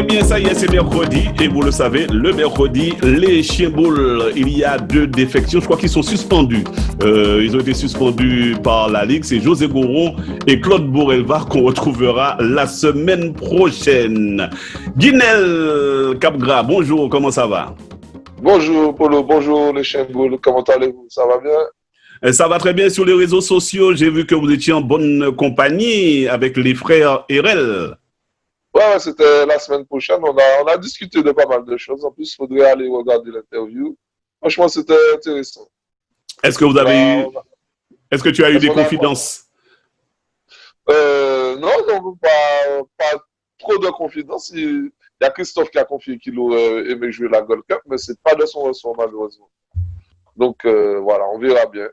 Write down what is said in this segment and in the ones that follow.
bien, ça y est, c'est mercredi. Et vous le savez, le mercredi, les chiens boules, il y a 2 défections. Je crois qu'ils sont suspendus. Ils ont été suspendus par la Ligue. C'est José Goron et Claude Bourelva qu'on retrouvera la semaine prochaine. Guinel Capgras, bonjour, comment ça va? Bonjour Polo, bonjour les chiens boules, comment allez-vous? Ça va bien? Ça va très bien sur les réseaux sociaux. J'ai vu que vous étiez en bonne compagnie avec les frères Erel. Ouais, c'était la semaine prochaine. On a discuté de pas mal de choses. En plus, il faudrait aller regarder l'interview. Franchement, c'était intéressant. Est-ce que vous avez eu... Est-ce que tu as eu des confidences? Non, pas trop de confidences. Il y a Christophe qui a confié qu'il aurait aimé jouer la Gold Cup, mais c'est pas de son ressort, malheureusement. Donc, voilà, on verra bien.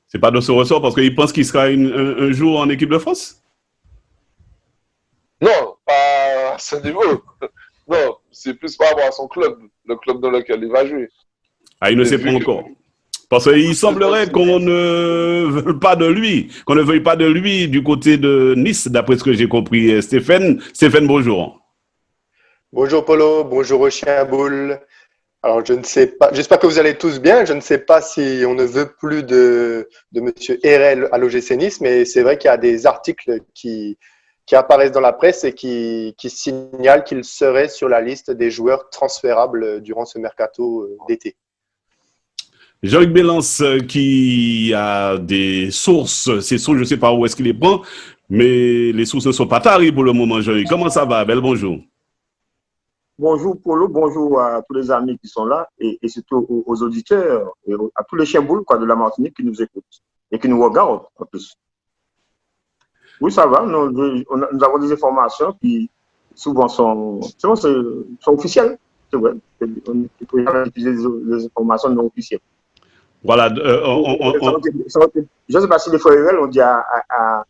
C'est pas de son ressort parce qu'il pense qu'il sera un jour en équipe de France? Non, pas à ce niveau. Non, c'est plus par rapport à son club, le club dans lequel il va jouer. Ah, il ne sait pas encore. Parce qu'il semblerait qu'on ne veuille pas de lui, du côté de Nice, d'après ce que j'ai compris. Stéphane, bonjour. Bonjour Polo, bonjour aux chiens boules. Alors je ne sais pas, j'espère que vous allez tous bien. Je ne sais pas si on ne veut plus de Monsieur Erel à l'OGC Nice, mais c'est vrai qu'il y a des articles qui apparaissent dans la presse et qui signalent qu'il serait sur la liste des joueurs transférables durant ce mercato d'été. Jean-Luc Bélance qui a des sources, ces sources, je ne sais pas où est-ce qu'il les prend, mais les sources ne sont pas taribles pour le moment, Jean-Luc. Comment ça va? Bel bonjour. Bonjour Polo, bonjour à tous les amis qui sont là et surtout aux auditeurs et à tous les chiens boules de la Martinique qui nous écoutent et qui nous regardent en plus. Oui, ça va. Nous avons des informations qui souvent sont officielles. C'est vrai. On peut utiliser des informations non officielles. Voilà. Je ne sais pas si les frères Erel ont dit à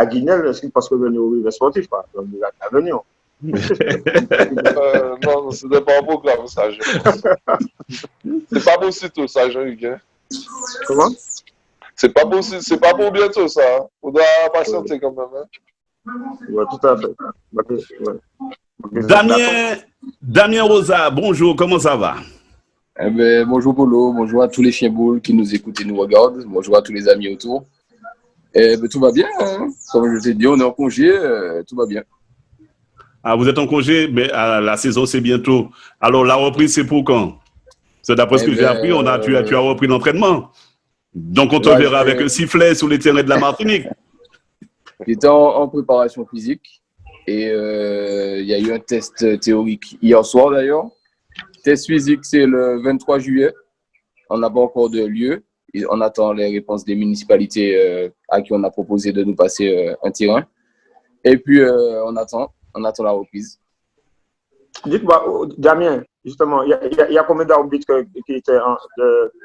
Guinel, est-ce qu'il pense revenir au River Sportif? À venir. Non, ce n'est pas un programme, ça, je pense. C'est pas pour sitôt, ça, Jean-Luc. Hein? Comment? C'est pas pour bientôt, ça. Hein? Faudra patienter quand même. Hein? Oui, tout à fait. Ouais. Damien Rosa, bonjour, comment ça va? Eh ben, bonjour Polo, bonjour à tous les chiens boules qui nous écoutent et nous regardent. Bonjour à tous les amis autour. Tout va bien, hein? Comme je t'ai dit, on est en congé, tout va bien. Ah, vous êtes en congé, mais la saison c'est bientôt. Alors la reprise c'est pour quand? C'est d'après ce que j'ai appris, tu as repris l'entraînement. Donc on te verra avec un sifflet sur les terrains de la Martinique. J'étais en préparation physique et il y a eu un test théorique hier soir d'ailleurs. Test physique c'est le 23 juillet. On n'a pas encore de lieu. On attend les réponses des municipalités à qui on a proposé de nous passer un terrain. Et puis on attend la reprise. Dites-moi, Damien, justement, il y a combien d'arbitres qui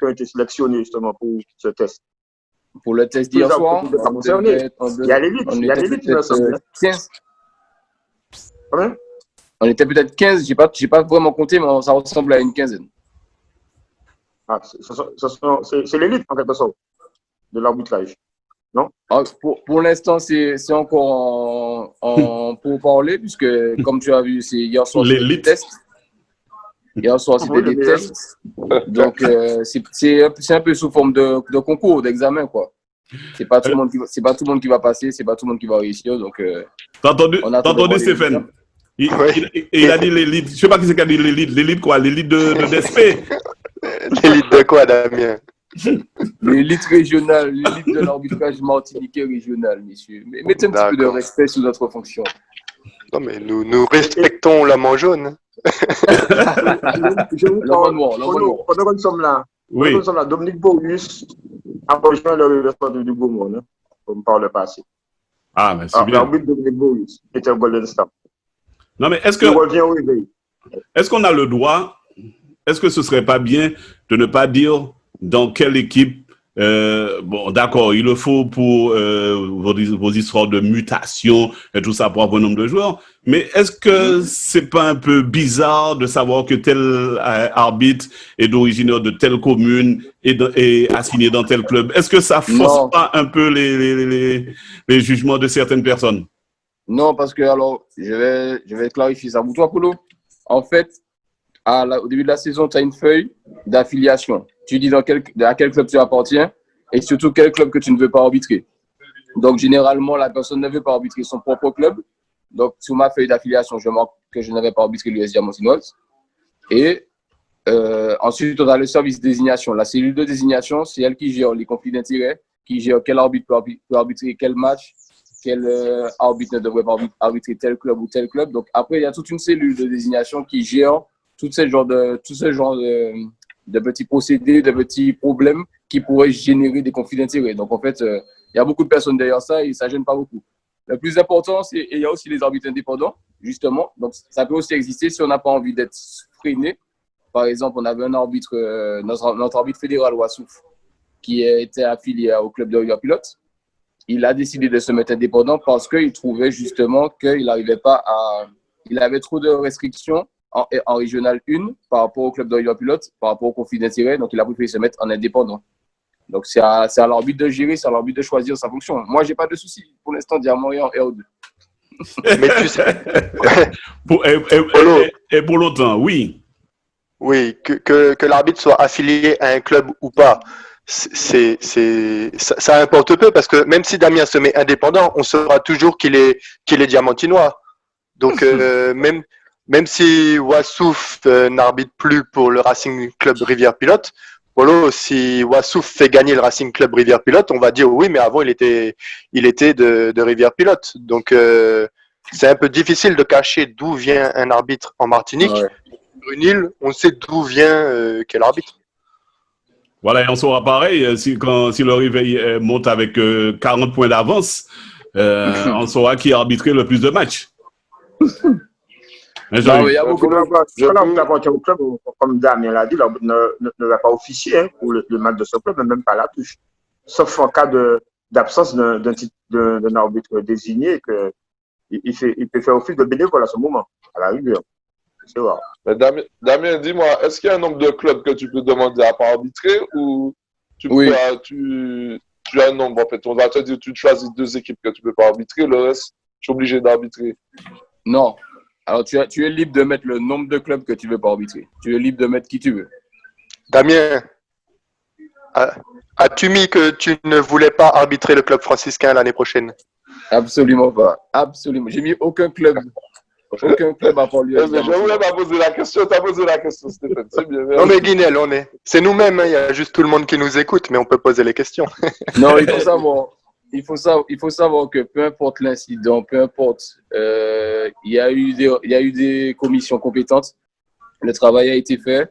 ont été sélectionnés justement pour ce test? Pour le test d'hier soir, il y a l'élite, il y a l'élite, 15. Combien? On était peut-être 15, j'ai pas vraiment compté, mais ça ressemble à une quinzaine. Ah, c'est l'élite en quelque sorte de l'arbitrage, non? Pour l'instant, c'est encore pour parler, puisque comme tu as vu, c'est hier soir c'était des tests. Hier soir c'était des tests. Donc c'est un peu sous forme de concours, d'examen, quoi. C'est pas tout le monde qui va passer, c'est pas tout le monde qui va réussir. Donc t'as entendu Stéphane? Il a dit l'élite. Je ne sais pas qui c'est qui a dit l'élite. L'élite quoi? L'élite de DSP. L'élite de quoi, Damien? L'élite régionale, l'élite de l'arbitrage martiniquais régional, messieurs. Mais mettez un petit peu de respect sous notre fonction. Non, mais nous respectons la main jaune. Pendant que nous sommes là, Dominique Bourgus a rejoint le River Sportif du Gaumont, comme par le passé. Ah, mais c'est bien. L'arbitre Dominique Bourgus était au Golden Star. Non, mais est-ce qu'on a le droit, est-ce que ce serait pas bien de ne pas dire dans quelle équipe, bon, d'accord, il le faut pour vos histoires de mutation et tout ça pour avoir un nombre de joueurs, mais est-ce que c'est pas un peu bizarre de savoir que tel arbitre est d'origine de telle commune et assigné dans tel club? Est-ce que ça force pas un peu les jugements de certaines personnes? Non, parce que alors, je vais clarifier ça pour toi, Polo. En fait, au début de la saison, tu as une feuille d'affiliation. Tu dis à quel club tu appartiens et surtout quel club que tu ne veux pas arbitrer. Donc, généralement, la personne ne veut pas arbitrer son propre club. Donc, sur ma feuille d'affiliation, je marque que je n'avais pas arbitré l'US Diamantinoise. Et ensuite, on a le service de désignation. La cellule de désignation, c'est elle qui gère les conflits d'intérêts, qui gère quel arbitre peut arbitrer quel match, quel arbitre ne devrait pas arbitrer tel club ou tel club. Donc, après, il y a toute une cellule de désignation qui gère tout ce genre de petits procédés, de petits problèmes qui pourraient générer des conflits d'intérêts. Donc, en fait, il y a beaucoup de personnes derrière ça et ça ne gêne pas beaucoup. Le plus important, et il y a aussi les arbitres indépendants, justement. Donc, ça peut aussi exister si on n'a pas envie d'être freiné. Par exemple, on avait un arbitre, notre arbitre fédéral, Wassouf, qui était affilié au club de River Pilote. Il a décidé de se mettre indépendant parce qu'il trouvait justement qu'il n'arrivait pas à... Il avait trop de restrictions en Régional 1 par rapport au club de River Pilote, par rapport au conflit d'intérêts. Donc, il a préféré se mettre en indépendant. Donc, c'est à l'arbitre de gérer, c'est à l'arbitre de choisir sa fonction. Moi, je n'ai pas de souci pour l'instant d'y avoir en RO2. Mais tu sais. Et pour longtemps, oui. Oui, que l'arbitre soit affilié à un club ou pas, ça importe peu parce que même si Damien se met indépendant, on saura toujours qu'il est diamantinois. Donc, même si Wassouf n'arbitre plus pour le Racing Club Rivière Pilote, Polo, si Wassouf fait gagner le Racing Club Rivière Pilote, on va dire oui, mais avant il était de Rivière Pilote. Donc c'est un peu difficile de cacher d'où vient un arbitre en Martinique. Ouais. Sur une île, on sait d'où vient quel arbitre. Voilà, et on saura pareil, si le réveil monte avec 40 points d'avance, on saura qui a arbitré le plus de matchs. Il y a beaucoup de... Quand appartient au club, comme Damien l'a dit, l'arbitre ne va pas officier pour le match de ce club, même pas la touche. Sauf en cas d'absence d'un arbitre désigné, il peut faire office de bénévole à ce moment, à la rigueur. C'est vrai. Damien, dis-moi, est-ce qu'il y a un nombre de clubs que tu peux demander à pas arbitrer ou tu as un nombre en fait? On va te dire, tu choisis 2 équipes que tu peux pas arbitrer, le reste, tu es obligé d'arbitrer. Non. Alors, tu es libre de mettre le nombre de clubs que tu veux pas arbitrer. Tu es libre de mettre qui tu veux. Damien, as-tu mis que tu ne voulais pas arbitrer le club franciscain l'année prochaine? Absolument pas. Absolument. J'ai mis aucun club. Aucun club à part lui. Je voulais pas poser la question, tu as posé la question, Stéphane. C'est bien. Non, mais Guinel, c'est nous-mêmes, il y a juste tout le monde qui nous écoute, mais on peut poser les questions. Non, il faut savoir que peu importe l'incident, peu importe, il y a eu des commissions compétentes. Le travail a été fait.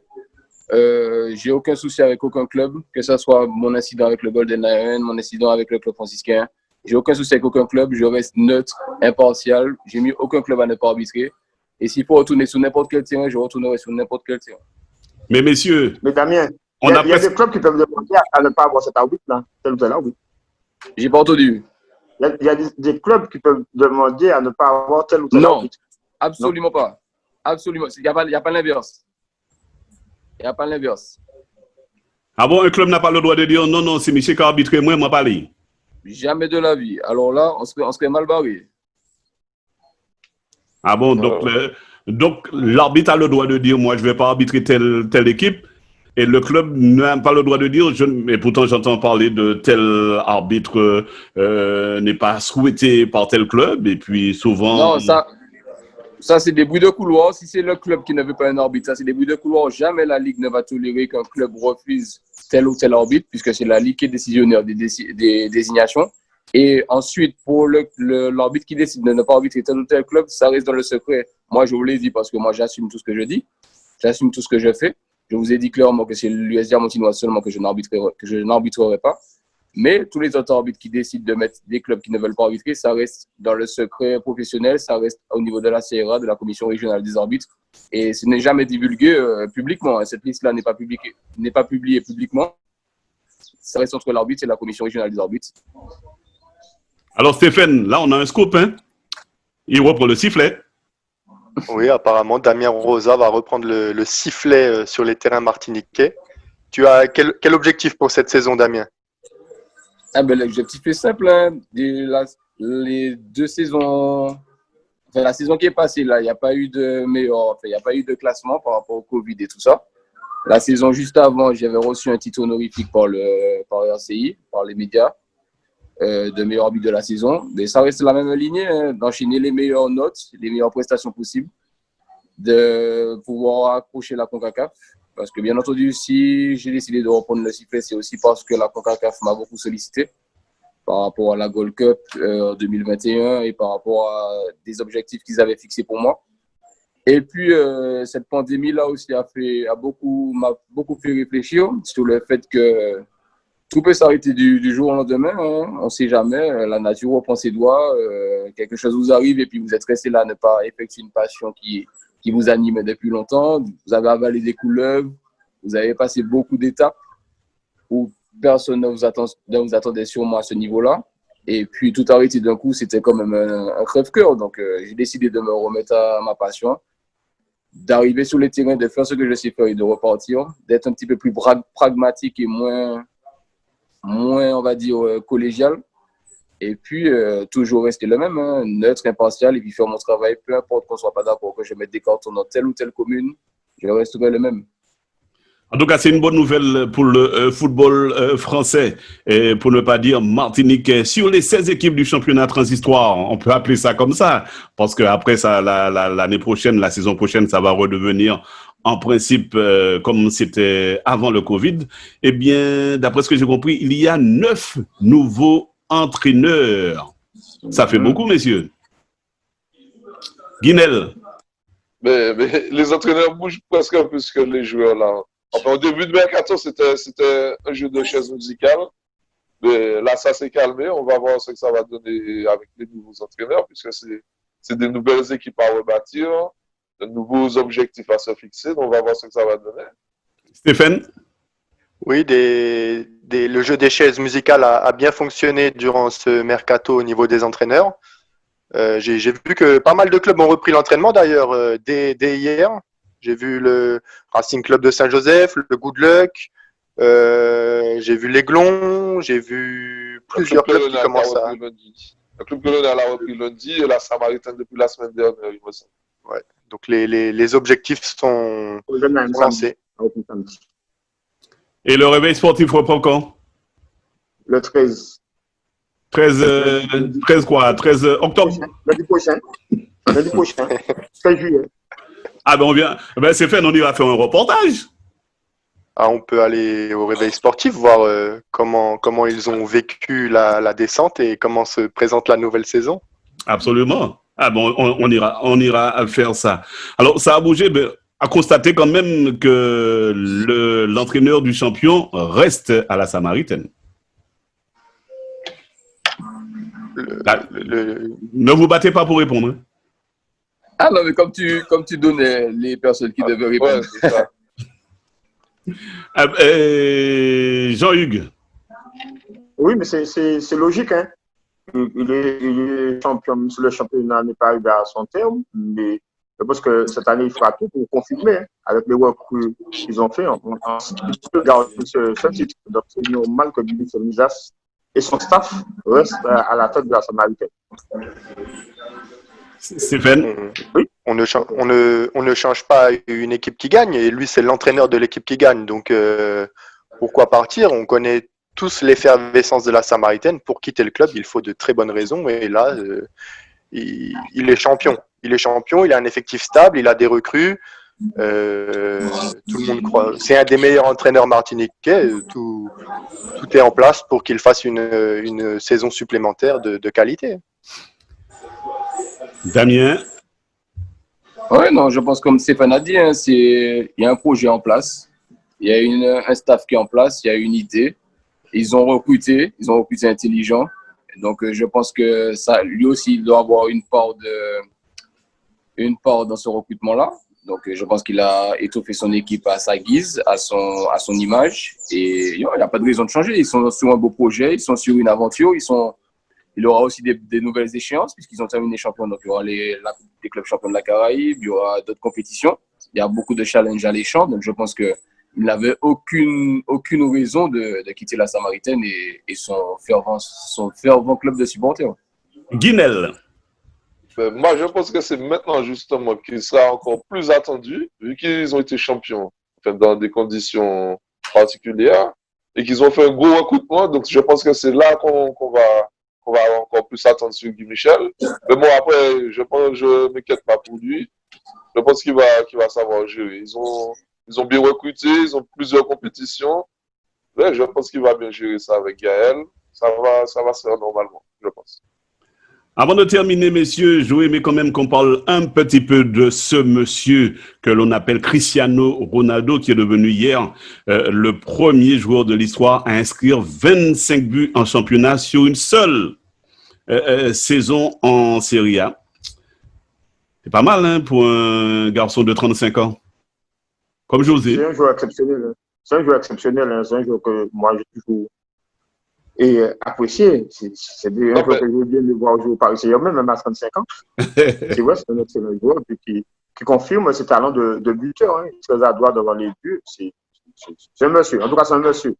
J'ai aucun souci avec aucun club, que ce soit mon incident avec le Golden Lion, mon incident avec le club franciscain. J'ai aucun souci avec aucun club, je reste neutre, impartial. J'ai mis aucun club à ne pas arbitrer. Et s'il faut retourner sur n'importe quel terrain, je retournerai sur n'importe quel terrain. Mais messieurs, mais Damien, il y a des clubs qui peuvent demander à ne pas avoir cet arbitre-là, tel ou tel arbitre. J'ai pas entendu. Il y a des clubs qui peuvent demander à ne pas avoir tel ou tel arbitre. Absolument pas. Absolument. Il n'y a pas l'inverse. Il n'y a pas l'inverse. Ah bon, un club n'a pas le droit de dire non, c'est Michel qui a arbitré, moi, pas aller. Jamais de la vie. Alors là, on serait mal barré. Ah bon, donc l'arbitre a le droit de dire moi, je ne vais pas arbitrer telle équipe. Et le club n'a pas le droit de dire, mais pourtant j'entends parler de tel arbitre n'est pas souhaité par tel club. Et puis souvent. Non, ça c'est des bruits de couloir. Si c'est le club qui ne veut pas un arbitre, ça c'est des bruits de couloir. Jamais la Ligue ne va tolérer qu'un club refuse tel ou tel arbitre, puisque c'est la Ligue qui est décisionnaire des désignations. Et ensuite, pour l'arbitre qui décide de ne pas arbitrer tel ou tel club, ça reste dans le secret. Moi, je vous l'ai dit parce que moi, j'assume tout ce que je dis. J'assume tout ce que je fais. Je vous ai dit clairement que c'est l'US Diamantinoise seulement que je n'arbitrerai pas. Mais tous les autres arbitres qui décident de mettre des clubs qui ne veulent pas arbitrer, ça reste dans le secret professionnel, ça reste au niveau de la CRA, de la Commission régionale des arbitres. Et ce n'est jamais divulgué publiquement. Cette liste-là n'est pas publiée publiquement. Ça reste entre l'arbitre et la Commission régionale des arbitres. Alors Stéphane, là on a un scoop, hein? Il reprend le sifflet. Oui, apparemment, Damien Rosa va reprendre le sifflet sur les terrains martiniquais. Tu as quel objectif pour cette saison, Damien? L'objectif est simple. Hein. Les 2 saisons la saison qui est passée, là, il n'y a pas eu de il n'y a pas eu de classement par rapport au Covid et tout ça. La saison juste avant, j'avais reçu un titre honorifique par RCI, par les médias, de meilleur but de la saison. Mais ça reste la même lignée, hein, d'enchaîner les meilleures notes, les meilleures prestations possibles, de pouvoir accrocher la CONCACAF. Parce que bien entendu, si j'ai décidé de reprendre le sifflet, c'est aussi parce que la CONCACAF m'a beaucoup sollicité par rapport à la Gold Cup 2021 et par rapport à des objectifs qu'ils avaient fixés pour moi. Et puis, cette pandémie-là aussi m'a beaucoup fait réfléchir sur le fait que tout peut s'arrêter du jour au lendemain. Hein. On ne sait jamais. La nature reprend ses doigts. Quelque chose vous arrive et puis vous êtes resté là à ne pas effectuer une passion qui vous anime depuis longtemps. Vous avez avalé des couleuvres. Vous avez passé beaucoup d'étapes où personne ne vous attendait sûrement à ce niveau-là. Et puis, tout arrêter d'un coup, c'était quand même un crève-cœur. Donc, j'ai décidé de me remettre à ma passion, d'arriver sur les terrains, de faire ce que je sais faire et de repartir, d'être un petit peu plus pragmatique et moins on va dire, collégial. Et puis, toujours rester le même, hein, neutre, impartial, et puis faire mon travail, peu importe qu'on ne soit pas d'accord, que je mette des cartons dans telle ou telle commune, je resterai le même. En tout cas, c'est une bonne nouvelle pour le football français, et pour ne pas dire martiniquais. Sur les 16 équipes du championnat transistoire, on peut appeler ça comme ça, parce qu'après ça, l'année prochaine, la saison prochaine, ça va redevenir en principe comme c'était avant le Covid. Eh bien, d'après ce que j'ai compris, il y a 9 nouveaux entraîneurs. Ça fait beaucoup, messieurs. Guinel. Mais les entraîneurs bougent presque plus que les joueurs là. Enfin, au début de mercato, c'était un jeu de chaises musicales. Mais là, ça s'est calmé. On va voir ce que ça va donner avec les nouveaux entraîneurs, puisque c'est des nouvelles équipes à rebâtir, de nouveaux objectifs à se fixer. Donc, on va voir ce que ça va donner. Stéphane? Oui, le jeu des chaises musicales a bien fonctionné durant ce mercato au niveau des entraîneurs. J'ai vu que pas mal de clubs ont repris l'entraînement d'ailleurs dès hier. J'ai vu le Racing Club de Saint-Joseph, le Good Luck, j'ai vu l'Aiglon, j'ai vu plusieurs clubs qui commencent à... Le club colonial a repris lundi et la Samaritaine depuis la semaine dernière, il me semble. Ouais. Donc les objectifs sont lancés. Et le réveil sportif reprend quand? Le 13. 13 quoi? 13 octobre? Lundi prochain. Lundi prochain. 13 juillet. Ah ben on vient. Ben c'est fait, on ira faire un reportage. Ah, on peut aller au réveil sportif, voir comment ils ont vécu la descente et comment se présente la nouvelle saison. Absolument. Ah bon, on ira faire ça. Alors ça a bougé, mais à constater quand même que l'entraîneur du champion reste à la Samaritaine. Ne vous battez pas pour répondre. Hein. Ah non, mais comme tu donnais les personnes qui devaient répondre. Ouais, c'est ça. Jean-Hugues. Oui, mais c'est logique. Hein. Il est champion, même si le championnat n'est pas arrivé à son terme, mais je pense que cette année, il fera tout pour confirmer, hein, avec les recrues qu'ils ont fait. On garde ce titre. Donc, c'est normal que Billy Misas et son staff restent à la tête de la Samaritaine. Stéphane? Oui. On ne change pas une équipe qui gagne, et lui, c'est l'entraîneur de l'équipe qui gagne. Donc, pourquoi partir? On connaît tous l'effervescence de la Samaritaine. Pour quitter le club, il faut de très bonnes raisons. Et là, il est champion. Il est champion, il a un effectif stable, il a des recrues. Tout le monde croit. C'est un des meilleurs entraîneurs martiniquais. Tout est en place pour qu'il fasse une saison supplémentaire de qualité. Damien? Oui, non, je pense comme Stéphane a dit, hein, il y a un projet en place, il y a un staff qui est en place, il y a une idée. Ils ont recruté intelligent. Donc, je pense que ça, lui aussi, il doit avoir une part dans ce recrutement-là. Donc, je pense qu'il a étoffé son équipe à sa guise, à son image. Et il n'y a pas de raison de changer. Ils sont sur un beau projet, ils sont sur une aventure, il y aura aussi des nouvelles échéances, puisqu'ils ont terminé champions. Donc, il y aura les clubs champions de la Caraïbe, il y aura d'autres compétitions. Il y a beaucoup de challenges alléchants. Donc, je pense qu'il n'avait aucune raison de quitter la Samaritaine et son fervent club de supporters. Guinel. Moi, je pense que c'est maintenant justement qu'il sera encore plus attendu, vu qu'ils ont été champions, enfin, dans des conditions particulières, et qu'ils ont fait un gros recrutement. Donc, je pense que c'est là qu'on va encore plus attendre sur Guy Michel. Mais bon, après, je m'inquiète pas pour lui. Je pense qu'il va savoir gérer. Ils ont bien recruté, ils ont plusieurs compétitions. Ouais, je pense qu'il va bien gérer ça avec Gaël. Ça va se faire normalement, je pense. Avant de terminer, messieurs, j'aurais aimé quand même qu'on parle un petit peu de ce monsieur que l'on appelle Cristiano Ronaldo, qui est devenu hier le premier joueur de l'histoire à inscrire 25 buts en championnat sur une seule saison en Serie A. C'est pas mal hein, pour un garçon de 35 ans. Comme José. C'est un joueur exceptionnel. C'est un joueur exceptionnel. Hein. C'est un joueur que moi, j'ai toujours apprécié. C'est un joueur que je veux bien le voir jouer au Paris Saint-Germain, même à 35 ans. C'est vrai, c'est un excellent joueur qui confirme ses talents de buteur. Hein. Très adroit devant les buts. C'est un monsieur. En tout cas, c'est un monsieur.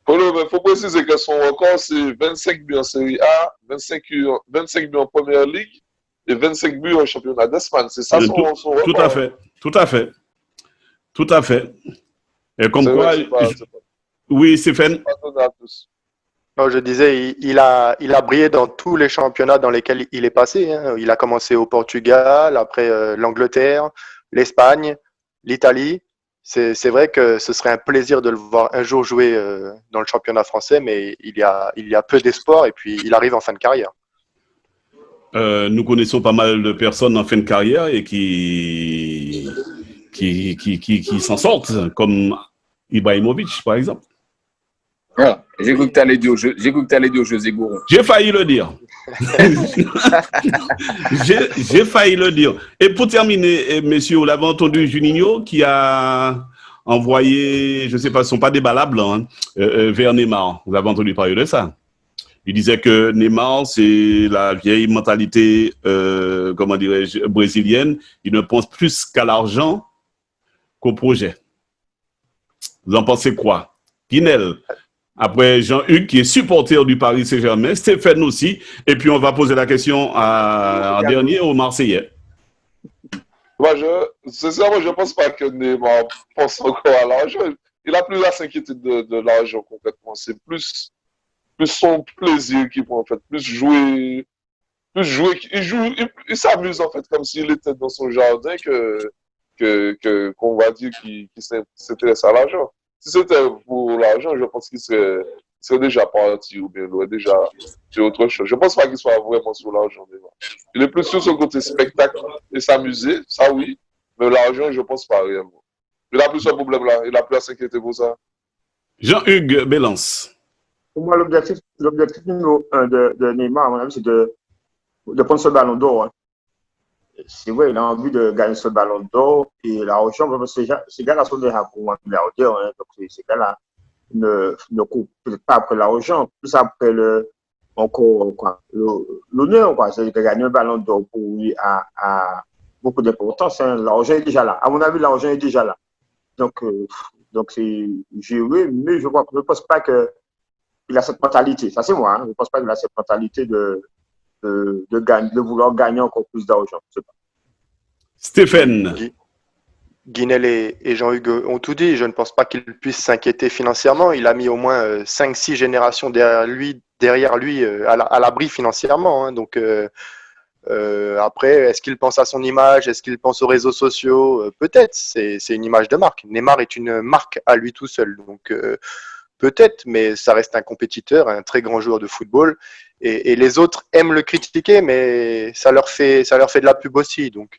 Il faut préciser que son record, c'est 25 buts en Série A, 25 buts en Première Ligue et 25 buts en championnat d'Espagne. C'est ça son record. Tout à fait. Tout à fait. Tout à fait. Et comme quoi. Oui, Stéphane. Non, je disais, il a brillé dans tous les championnats dans lesquels il est passé. Hein. Il a commencé au Portugal, après l'Angleterre, l'Espagne, l'Italie. C'est vrai que ce serait un plaisir de le voir un jour jouer dans le championnat français, mais il y a peu d'espoir et puis il arrive en fin de carrière. Nous connaissons pas mal de personnes en fin de carrière et qui s'en sortent, comme Ibrahimovic, par exemple. Voilà. J'ai cru que tu allais dire José Gouron. J'ai failli le dire. J'ai failli le dire. Et pour terminer, messieurs, vous l'avez entendu, Juninho qui a envoyé, je ne sais pas, ce ne sont pas des balles blancs, vers Neymar. Vous avez entendu parler de ça? Il disait que Neymar, c'est la vieille mentalité, comment dirais-je, brésilienne. Il ne pense plus qu'à l'argent qu'au projet. Vous en pensez quoi? Pinel? Après Jean-Hugues, qui est supporter du Paris Saint-Germain, Stéphane aussi, et puis on va poser la question en dernier aux Marseillais. Moi, sincèrement, je ne pense pas que Neymar pense encore à l'argent. Il a plus à s'inquiéter de l'argent concrètement. C'est plus son plaisir qu'il prend en fait, plus jouer. Il s'amuse en fait, comme s'il était dans son jardin qu'on va dire qu'il s'intéresse à l'argent. Si c'était pour l'argent, je pense qu'il serait déjà parti ou bien il aurait déjà fait autre chose. Je ne pense pas qu'il soit vraiment sur l'argent. Il est plus sur son côté spectacle et s'amuser, ça oui, mais l'argent, je ne pense pas réellement. Il n'a plus ce problème-là, il n'a plus à s'inquiéter pour ça. Jean-Hugues Bélance. Pour moi, l'objectif numéro 1 de Neymar, à mon avis, c'est de prendre ce ballon d'or. Hein. C'est vrai, il a envie de gagner ce ballon d'or et l'argent, ces gars-là sont déjà pour un milliardaire, hein, donc ces gars-là ne courent peut-être pas après l'argent, plus après l'honneur, quoi. C'est-à-dire que gagner un ballon d'or pour lui a beaucoup d'importance. Hein. L'argent est déjà là. À mon avis, l'argent est déjà là. Donc c'est géré, mais je ne pense pas qu'il a cette mentalité. Ça, c'est moi. Hein. Je ne pense pas qu'il a cette mentalité de vouloir gagner encore plus d'argent. Stéphane. Guinel et Jean-Hugues ont tout dit. Je ne pense pas qu'il puisse s'inquiéter financièrement. Il a mis au moins 5-6 générations derrière lui à l'abri financièrement. Hein. Donc après, est-ce qu'il pense à son image? Est-ce qu'il pense aux réseaux sociaux? Peut-être. C'est une image de marque. Neymar est une marque à lui tout seul. Donc peut-être, mais ça reste un compétiteur, un très grand joueur de football. Et les autres aiment le critiquer, mais ça leur fait de la pub aussi. Donc,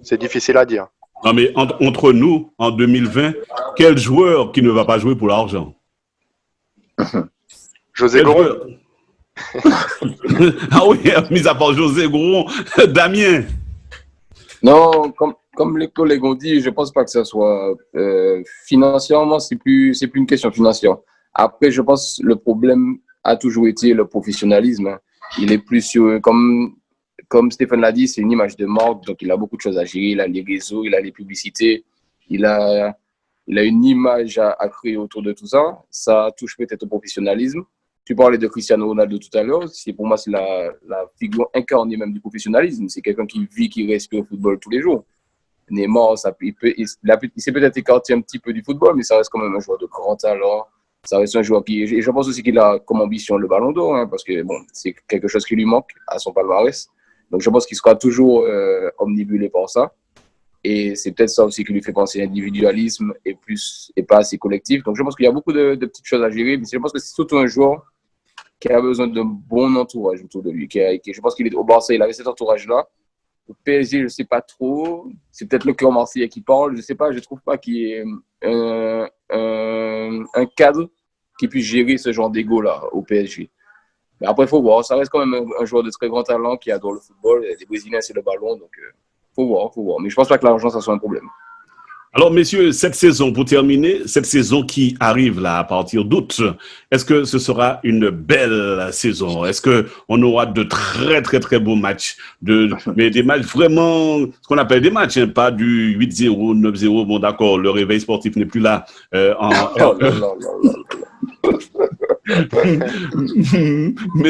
c'est difficile à dire. Non, mais entre nous, en 2020, quel joueur qui ne va pas jouer pour l'argent? José Gouron. Ah oui, mis à part José Gouron, Damien. Non, comme les collègues ont dit, je ne pense pas que ce soit financièrement, c'est plus une question financière. Après, je pense que le problème a toujours été le professionnalisme. Il est plus sur, comme Stéphane l'a dit, c'est une image de marque, donc il a beaucoup de choses à gérer. Il a les réseaux, il a les publicités, il a une image à créer autour de tout ça. Ça touche peut-être au professionnalisme. Tu parlais de Cristiano Ronaldo tout à l'heure. Pour moi, c'est la figure incarnée même du professionnalisme. C'est quelqu'un qui vit, qui respire le football tous les jours. Neymar, il s'est peut-être écarté un petit peu du football, mais ça reste quand même un joueur de grand talent. Ça reste un joueur et je pense aussi qu'il a comme ambition le ballon d'or, hein, parce que bon, c'est quelque chose qui lui manque à son palmarès. Donc je pense qu'il sera toujours omnibulé par ça. Et c'est peut-être ça aussi qui lui fait penser à l'individualisme et pas assez collectif. Donc je pense qu'il y a beaucoup de petites choses à gérer, mais je pense que c'est surtout un joueur qui a besoin d'un bon entourage autour de lui. Je pense qu'il est au Barça, il avait cet entourage-là. Au PSG, je ne sais pas trop. C'est peut-être le cœur marseillais qui parle. Je ne sais pas. Je ne trouve pas qu'il y ait un cadre qui puisse gérer ce genre d'ego-là au PSG. Mais après, il faut voir. Ça reste quand même un joueur de très grand talent qui adore le football. Les Brésiliens, c'est le ballon. Donc, faut voir. Mais je ne pense pas que l'argent, ça soit un problème. Alors, messieurs, cette saison, pour terminer, cette saison qui arrive là à partir d'août, est-ce que ce sera une belle saison? Est-ce qu'on aura de très, très, très beaux matchs, mais des matchs vraiment, ce qu'on appelle des matchs, hein, pas du 8-0, 9-0, bon d'accord, le réveil sportif n'est plus là. Mais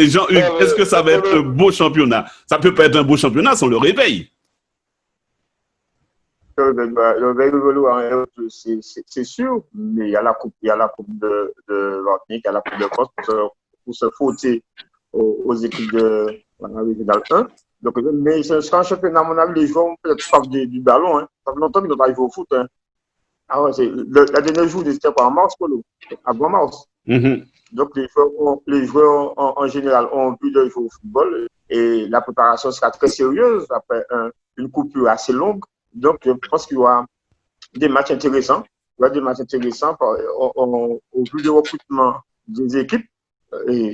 Jean-Hugues, est-ce que ça va être un beau championnat? Ça peut pas être un beau championnat sans le réveil. C'est sûr, mais il y a la coupe de Martinique, il y a la coupe de France pour se frotter aux équipes de la Régionale 1. Donc, mais ce sera un championnat, à mon avis, les joueurs ont peut-être soif du ballon. Hein. Ça fait longtemps qu'ils n'ont pas joué au foot. Hein. Ah ouais, la dernière jour, c'était pas en mars, Polo, avant mars. Mm-hmm. Donc, les joueurs en général ont envie de jouer au football et la préparation sera très sérieuse après une coupure assez longue. Donc, je pense qu'il y aura des matchs intéressants. Il y aura des matchs intéressants au vu du recrutement des équipes, et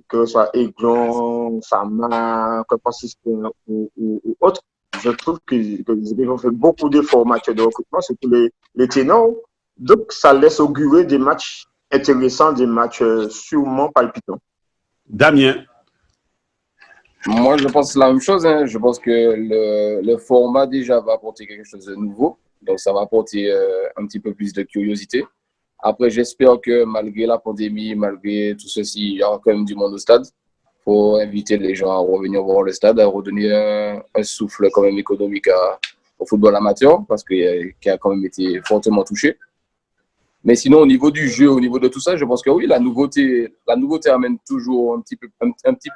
que ce soit Aiglon, Sama, Franciscain ou autres. Je trouve que les équipes ont fait beaucoup d'efforts en matière de recrutement, surtout les ténors. Donc, ça laisse augurer des matchs intéressants, des matchs sûrement palpitants. Damien. Moi, je pense la même chose. Hein. Je pense que le format déjà va apporter quelque chose de nouveau. Donc, ça va apporter un petit peu plus de curiosité. Après, j'espère que malgré la pandémie, malgré tout ceci, il y aura quand même du monde au stade. Il faut inviter les gens à revenir voir le stade, à redonner un souffle quand même économique au football amateur, parce qu'il a quand même été fortement touché. Mais sinon, au niveau du jeu, au niveau de tout ça, je pense que oui, la nouveauté amène toujours un petit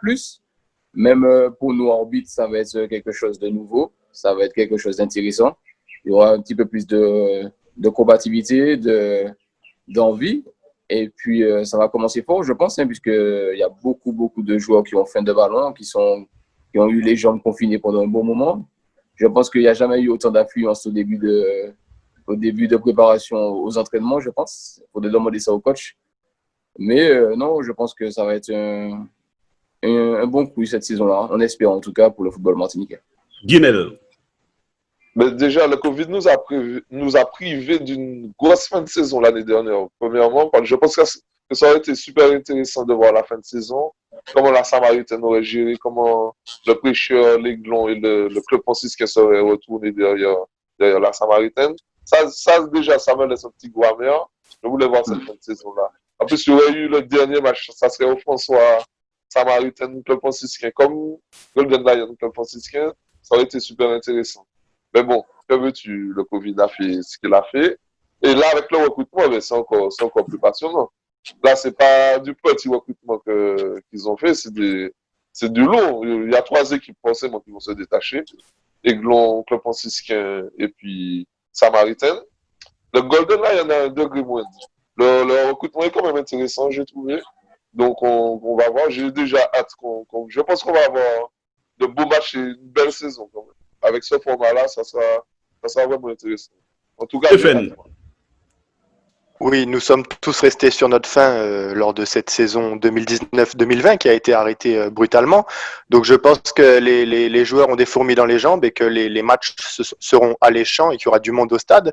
plus. Même pour nous, arbitres, ça va être quelque chose de nouveau. Ça va être quelque chose d'intéressant. Il y aura un petit peu plus de combativité, d'envie. Et puis, ça va commencer fort, je pense, hein, puisqu'il y a beaucoup, beaucoup de joueurs qui ont faim de ballon, qui ont eu les jambes confinées pendant un bon moment. Je pense qu'il n'y a jamais eu autant d'affluence au début de préparation aux entraînements, je pense. Il faudrait demander ça au coach. Mais non, je pense que ça va être un bon coup cette saison-là, on espère en tout cas pour le football martiniquais. Guinel. Mais déjà, le Covid nous a privés d'une grosse fin de saison l'année dernière. Premièrement, je pense que ça aurait été super intéressant de voir la fin de saison, comment la Samaritaine aurait géré, comment le Prêcheur, l'Aiglon et le club franciscain seraient retournés derrière la Samaritaine. Ça, déjà, ça me laisse un petit goût amer. Je voulais voir cette fin de saison-là. En plus, il y aurait eu le dernier match, ça serait au François Samaritaine, club franciscain, comme Golden Lion, club franciscain. Ça aurait été super intéressant. Mais bon, que veux-tu, le Covid a fait ce qu'il a fait. Et là, avec le recrutement, c'est encore plus passionnant. Là, c'est pas du petit recrutement qu'ils ont fait, c'est du long. Il y a 3 équipes forcément qui vont se détacher. Aiglon, club franciscain et puis Samaritaine. Le Golden Lion, il y en a un degré moindre. Le recrutement est quand même intéressant, j'ai trouvé. Donc, on va voir. J'ai déjà hâte je pense qu'on va avoir de beaux matchs et une belle saison quand même. Avec ce format-là, ça sera vraiment intéressant. En tout cas, oui, nous sommes tous restés sur notre faim lors de cette saison 2019-2020 qui a été arrêtée brutalement. Donc, je pense que les joueurs ont des fourmis dans les jambes et que les matchs seront alléchants et qu'il y aura du monde au stade.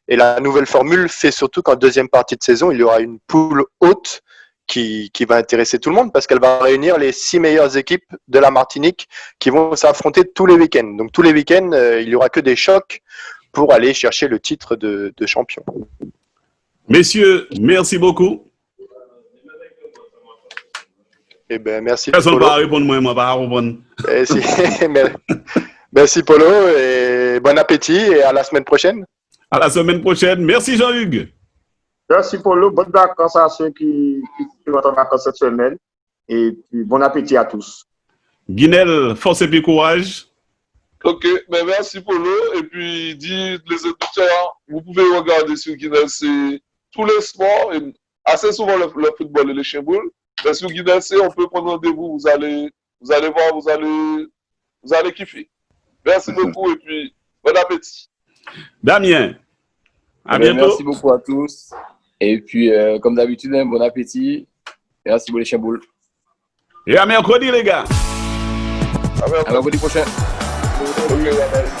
Et la nouvelle formule fait surtout qu'en deuxième partie de saison, il y aura une poule haute qui va intéresser tout le monde parce qu'elle va réunir les 6 meilleures équipes de la Martinique qui vont s'affronter tous les week-ends. Donc tous les week-ends, il n'y aura que des chocs pour aller chercher le titre de champion. Messieurs, merci beaucoup. Eh ben, merci Personne ne Polo. va répondre, moi, pas répondre. Merci Polo et bon appétit et à la semaine prochaine. À la semaine prochaine. Merci Jean-Hugues. Merci Polo. Bonnes vacances à ceux qui vont en vacances cette semaine. Et puis, bon appétit à tous. Guinel, force et puis courage. Ok, mais merci Polo. Et puis, dis les auditeurs, vous pouvez regarder sur Guinel, c'est tous les sports, et assez souvent le football et les chiens boules. Mais sur Guinel, on peut prendre rendez-vous, vous allez voir, vous allez kiffer. Merci beaucoup et puis bon appétit. Damien, à bien, bientôt. merci beaucoup à tous. Et puis, comme d'habitude, bon appétit. Merci pour les chiens boules. Et à mercredi, les gars. À bientôt. À mercredi prochain. Ok,